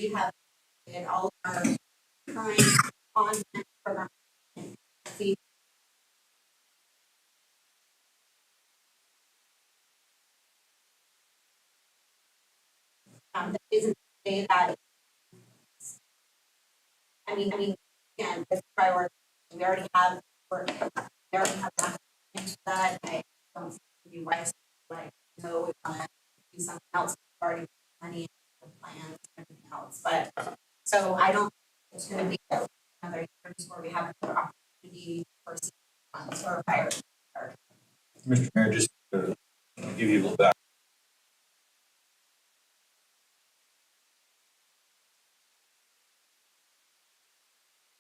we have all of our current content program feed. That isn't to say that. I mean, again, this priority. We already have work. We already have that. I don't see why. Like, no, we want to do something else. We've already money in the plans and everything else. But so I don't think it's going to be another years where we have another opportunity for funds or higher. Mr. Mayor, just to give you a little back.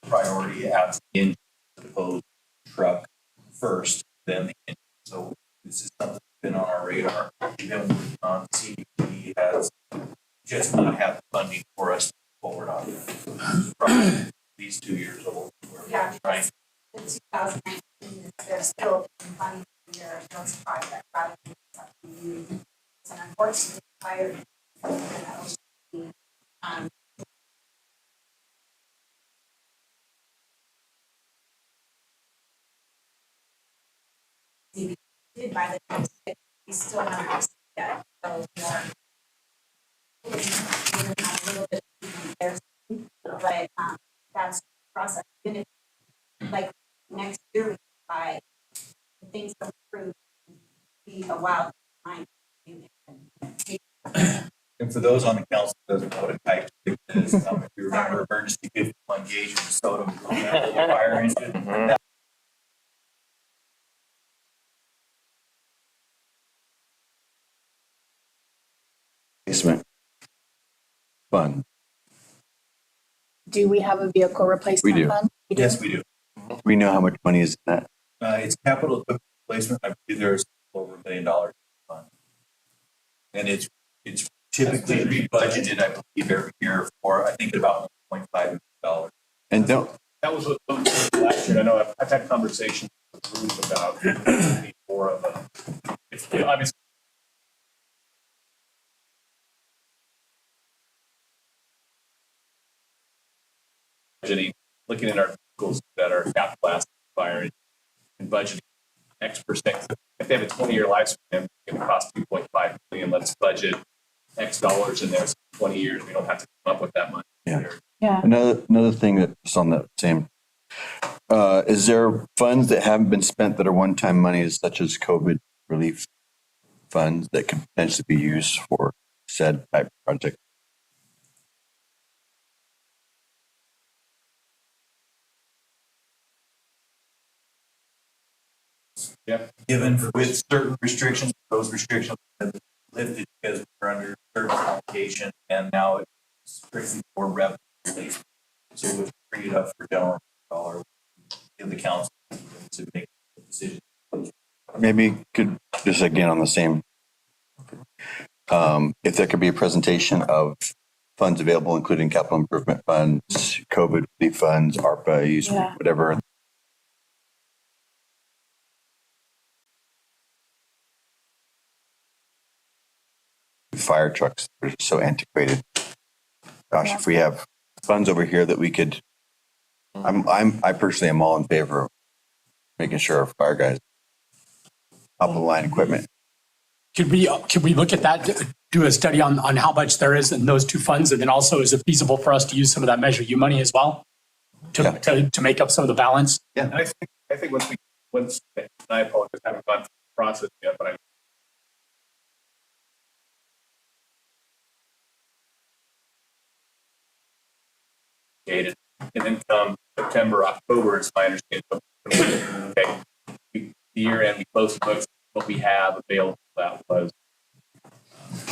Priority as the engine as opposed to truck first, then the engine. So this is something that's been on our radar. We've been working on. CDP has just not had the funding for us to move forward on that. These 2 years old. Yeah, right. In 2019, there's still money for your those projects rather than something new. It's an unfortunate fire. He did by the time he's still not received yet. So we have a little bit there, but that's the process. And if, like next year, we buy the things that approve be a wild time. And for those on the council that doesn't know what a type is, if you remember emergency 51 gauge in soda fire engine. Replacement fund. Do we have a vehicle replacement We do. fund? Yes, we do. We know how much money is in that. It's capital equipment replacement. I believe there's over $1 million fund. And it's typically re-budgeted, I believe, every year for, I think, about $1.5 million. And don't. That was what last year. I know I've had conversations with Bruce about the need more of a, it's obviously looking at our vehicles that are capital asset fire and budgeting X%. If they have a 20-year lifespan, it's going to cost $2.5 million. Let's budget X dollars in there. So 20 years, we don't have to come up with that money. Yeah. Yeah. Another thing that's on that same. Is there funds that haven't been spent that are one-time monies, such as COVID relief funds that could potentially be used for said type project? Yeah. Given with certain restrictions, those restrictions have been lifted because we're under certain allocation, and now it's strictly for revenue release. So we've freed it up for general dollar in the council to make the decision. Maybe could just again on the same. If there could be a presentation of funds available, including capital improvement funds, COVID relief funds, ARPA, Yeah. whatever. Fire trucks are so antiquated. Gosh, Yeah. if we have funds over here that we could, I personally am all in favor of making sure our fire guys top of the line equipment. Could we look at that, do a study on how much there is in those two funds? And then also, is it feasible for us to use some of that Measure U money as well to make up some of the balance? Yeah. And I think once and I apologize, I haven't gone through the process yet, but and then come September, October, it's my understanding. Okay, the year end, we close the books. What we have available that was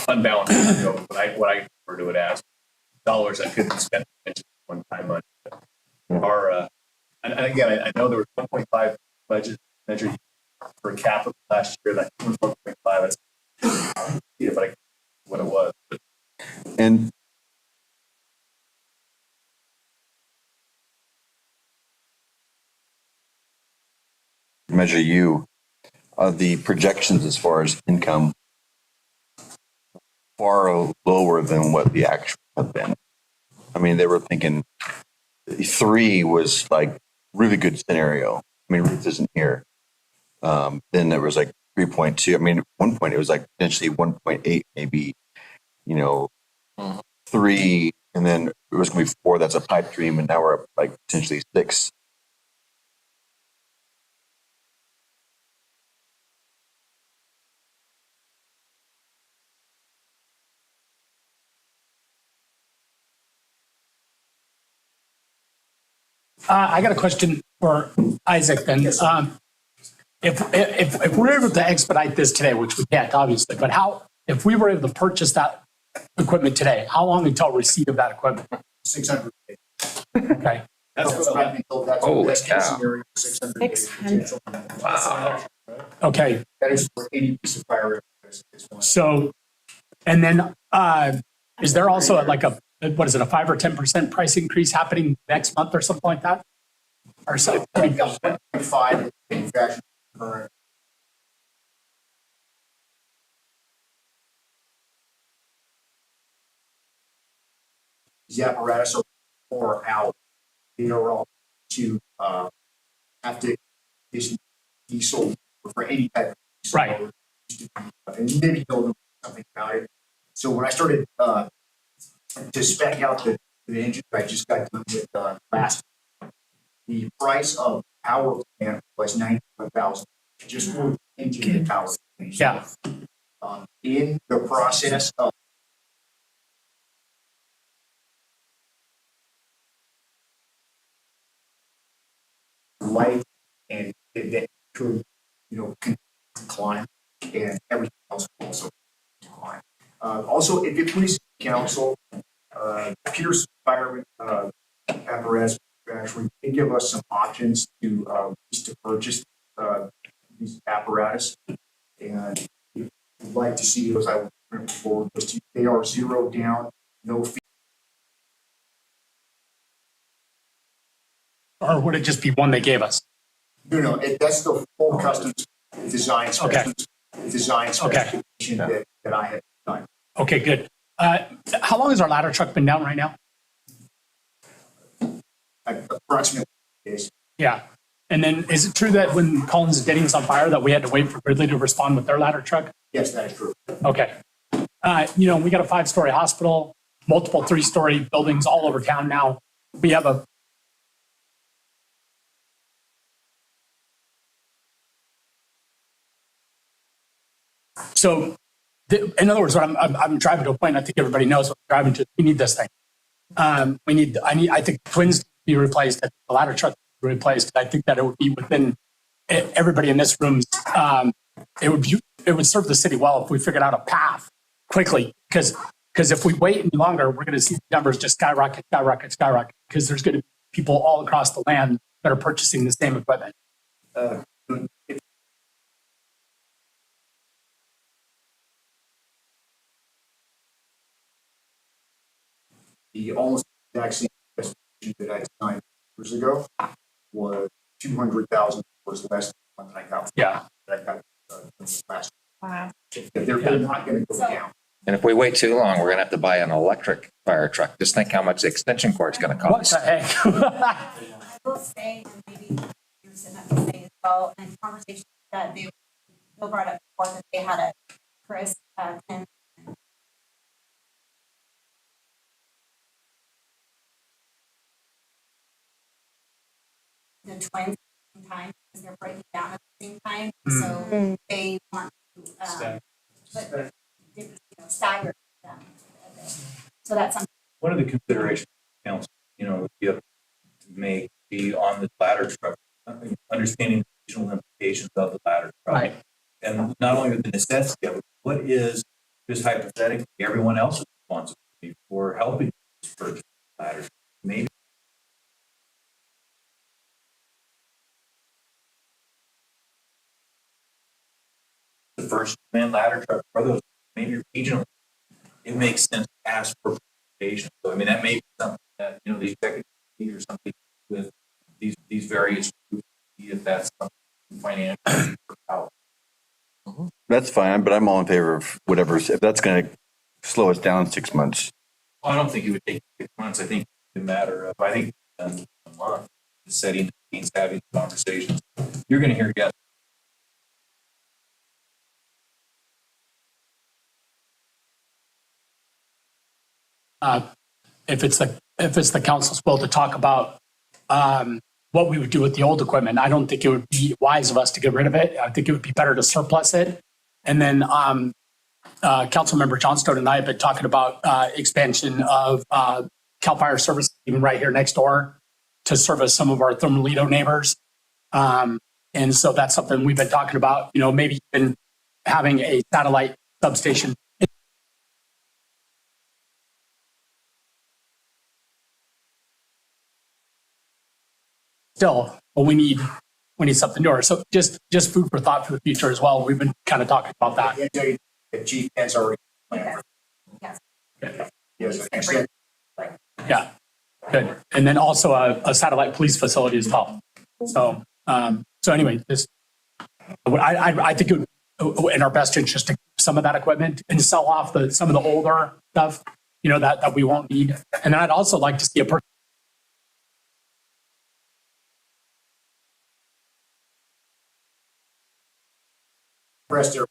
unbalanced. What I refer to it as dollars that couldn't be spent one time money. And again, I know there was 1.5 budget measure for capital last year. That was 1.5. But what it was. And Measure U, the projections as far as income far lower than what the actual have been. I mean, they were thinking 3 was like really good scenario. I mean, Ruth isn't here. Then there was like 3.2. I mean, at one point it was like potentially 1.8, maybe, 3, and then it was going to be 4. That's a pipe dream, and now we're up like potentially 6. I got a question for Isaac then. If we're able to expedite this today, which we can't obviously, but if we were able to purchase that equipment today, how long until receipt of that equipment? 600 days. Okay. That's what I've been told. That's Holy the best case cow. scenario, 600 days. 600. Wow. Okay. That is for any piece of fire. So, and then is there also like a 5 or 10% price increase happening next month or something like that? Or so? 1.5 manufacturing current. These apparatus are more out. They are all to have to issue diesel for any type of diesel. Right. And maybe you'll know something about it. So when I started to spec out the engine I just got done with last, the price of power plant was $91,000 just for the engine and power plant. Yeah. In the process of light and that could, climb and everything else will also decline. Also, if it pleases council, Pierce Fireman apparatus manufacturing did give us some options to purchase these apparatus, and if you'd like to see those, I will bring forward. They are zero down, no fee. Or would it just be one they gave us? No, that's the full custom design specification that I have done. Okay, good. How long has our ladder truck been down right now? Approximately days. Yeah. And then is it true that when Collins Denny's on fire that we had to wait for Gridley to respond with their ladder truck? Yes, that is true. Okay. We got a 5-story hospital, multiple 3-story buildings all over town now. We have a So, in other words, what I'm driving to a point. I think everybody knows what I'm driving to. We need this thing. I think twins to be replaced. I think the ladder truck to be replaced. I think that it would be within everybody in this room. It would serve the city well if we figured out a path quickly. Because if we wait any longer, we're going to see the numbers just skyrocket. Because there's going to be people all across the land that are purchasing the same equipment. The almost exact same specification that I designed years ago was $200,000 less than the one that I got. Yeah. That I got last. Wow. They're not going to go down. And if we wait too long, we're going to have to buy an electric fire truck. Just think how much the extension cord's going to What cost. the heck? I will say, and maybe you're sitting up to say as well, in conversation that Bill brought up before, that they had a Chris, Tim, the twins at the same time, because they're breaking down at the same time, so they want to, stagger them a bit. So that's something. One of the considerations, council, you have to make be on the ladder truck, understanding the regional implications of the ladder truck. Right. And not only the necessity of it, what is just hypothetically everyone else's responsibility for helping purchase ladders? Maybe the first man ladder truck for those, maybe regionally, it makes sense to ask for participation. So, that may be something that, the executive committee or something with these various groups, see if that's something financial out. That's fine, but I'm all in favor of whatever. If that's going to slow us down 6 months, I don't think it would take 6 months. I think it's a matter of, I think a month, just setting the meetings, having the conversations. You're going to hear yes. If it's the council's will to talk about what we would do with the old equipment, I don't think it would be wise of us to get rid of it. I think it would be better to surplus it. And then Councilmember Johnstone and I have been talking about expansion of CAL FIRE service even right here next door to service some of our Thermalito neighbors. And so that's something we've been talking about, maybe even having a satellite substation. Still, but we need something newer. So just food for thought for the future as well. We've been kind of talking about that. I can tell you that Chief has already planned. Yes. Yes, excellent. Yeah, good. And then also a satellite police facility as well. So anyway, I think it would, in our best interest to keep some of that equipment and sell off some of the older stuff, that we won't need. And then I'd also like to see a Rest there.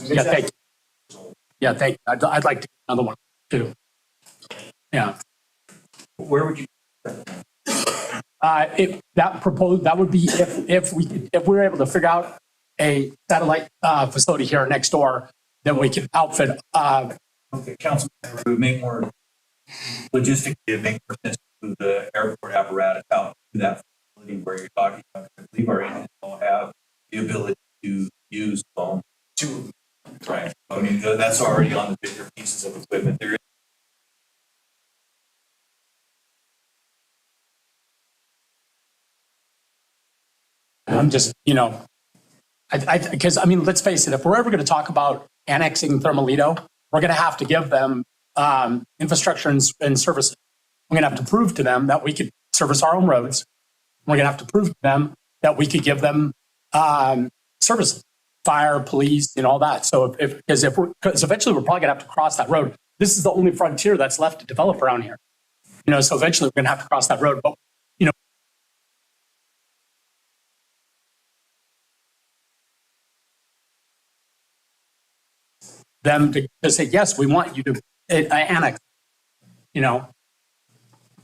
yeah, thank you. Yeah, thank you. I'd like to get another one too. Yeah. Where would you? That would be if we were able to figure out a satellite facility here next door, then we could outfit. Okay, Councilman, it would make more logistically, it make more sense to move the airport apparatus out to that facility where you're talking about. I believe our engines all have the ability to use foam. Right. I mean, that's already on the bigger pieces of equipment. There is I'm just, because let's face it, if we're ever going to talk about annexing Thermalito, we're going to have to give them infrastructure and services. We're going to have to prove to them that we could service our own roads. We're going to have to prove to them that we could give them services, fire, police, and all that. So because eventually we're probably going to have to cross that road. This is the only frontier that's left to develop around here. So eventually we're going to have to cross that road. But them to say, yes, we want you to annex,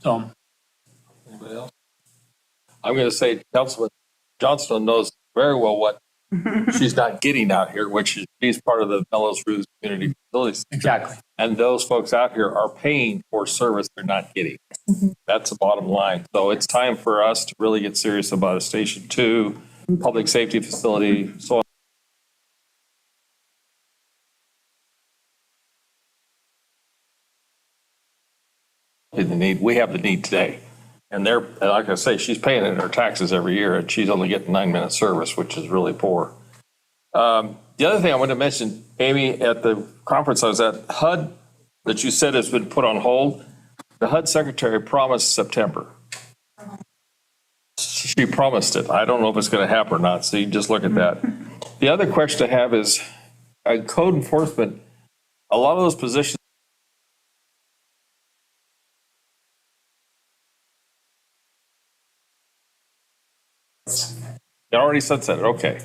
so. Anybody else? I'm going to say Councilman Johnston knows very well what she's not getting out here, which is she's part of the Mellows Roots Community Facilities. Exactly. And those folks out here are paying for service they're not getting. That's the bottom line. So it's time for us to really get serious about a Station 2, public safety facility, so the need. We have the need today. And like I say, she's paying it in her taxes every year, and she's only getting 9-minute service, which is really poor. The other thing I want to mention, Amy, at the conference I was at, HUD that you said has been put on hold, the HUD secretary promised September. She promised it. I don't know if it's going to happen or not, so you just look at that. The other question I have is code enforcement. A lot of those positions they already sunsetted. Okay.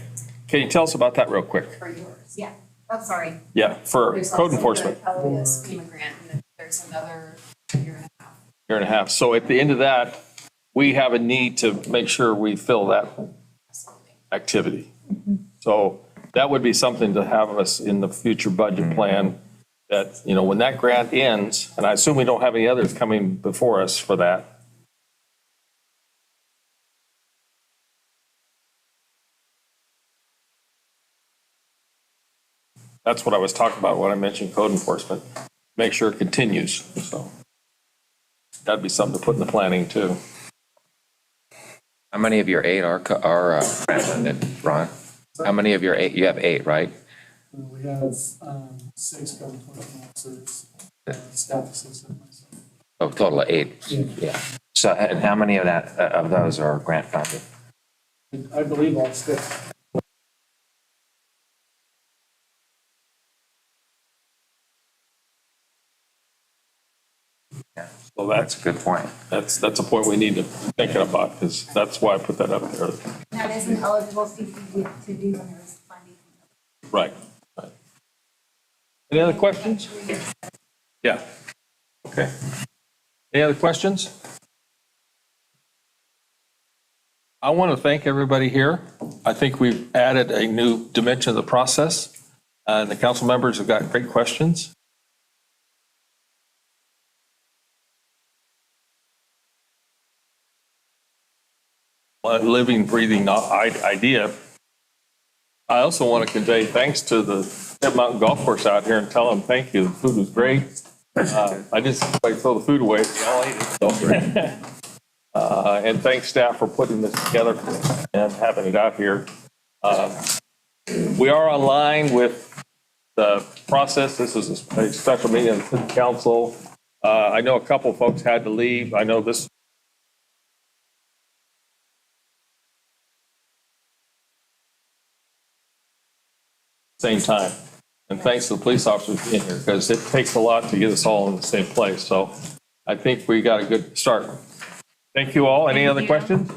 Can you tell us about that real quick? For yours, yeah. I'm sorry. Yeah, for There's code also enforcement. the LES FEMA grant, and then there's another year and a half. Year and a half. So at the end of that, we have a need to make sure we fill that activity. So that would be something to have us in the future budget plan that, when that grant ends, and I assume we don't have any others coming before us for that. That's what I was talking about when I mentioned code enforcement. Make sure it continues. So that'd be something to put in the planning too. How many of your 8 are grant funded, Ron? How many of your 8? You have 8, right? We have 6 code enforcement officers, staff assistant, myself. Oh, total of 8. Yeah. So, and how many of those are grant funded? I believe all 6. that's, a good point. that's a point we need to be thinking about, because that's why I put that up there. That isn't eligible CPD to do when there's funding. Right. Right. Any other questions? Yeah. Okay. Any other questions? I want to thank everybody here. I think we've added a new dimension of the process, and the council members have got great questions. A living, breathing idea. I also want to convey thanks to the Step Mountain Golf Course out here and tell them thank you. The food was great. I just like throw the food away. Y'all ate it. And thanks staff for putting this together and having it out here. We are online with the process. This is a special meeting of the city council. I know a couple folks had to leave. I know this. Same time. And thanks to the police officers being here, because it takes a lot to get us all in the same place. So I think we got a good start. Thank you all. Any other questions?